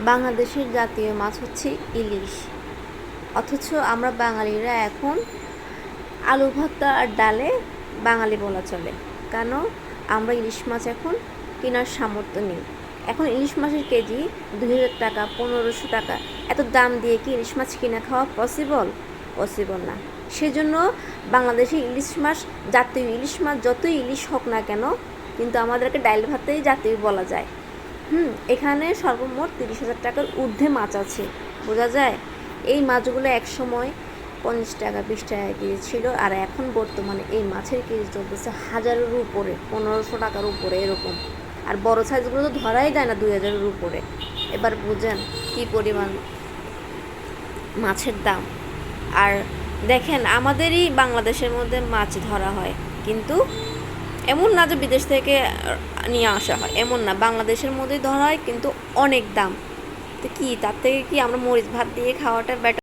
বাংলাদেশের জাতীয় মাছ হচ্ছে ইলিশ, অথচ আমরা বাঙালিরা এখন আলু ভর্তা আর ডালে বাঙালি বলা চলে। কেন? আমরা ইলিশ মাছ এখন কেনার সামর্থ্য নেই। এখন ইলিশ মাছের কেজি 2000 টাকা, 1500 টাকা। এত দাম দিয়ে কি ইলিশ মাছ কিনে খাওয়া পসিবল না। সেজন্য বাংলাদেশে ইলিশ মাছ, জাতীয় ইলিশ মাছ যতই ইলিশ হোক না কেন, কিন্তু আমাদেরকে ডাইল ভাতেই জাতীয় বলা যায়। এখানে সর্বমোট 30,000 টাকার ঊর্ধ্বে মাছ আছে, বোঝা যায়। এই মাছগুলো একসময় 50 টাকা, 20 টাকা কেজি ছিল, আর এখন বর্তমানে এই মাছের কেজি চলতেছে 1000-এর উপরে, 1500 টাকার উপরে এরকম। আর বড় সাইজগুলো তো ধরাই যায় না 2000-এর উপরে। এবার বুঝেন কি পরিমাণ মাছের দাম। আর দেখেন, আমাদেরই বাংলাদেশের মধ্যে মাছ ধরা হয়, কিন্তু এমন না যে বিদেশ থেকে নিয়ে আসা হয়, এমন না, বাংলাদেশের মধ্যেই ধরা হয়, কিন্তু অনেক দাম। তো কি তার থেকে কি আমরা মরিচ ভাত দিয়ে খাওয়াটা বেটার?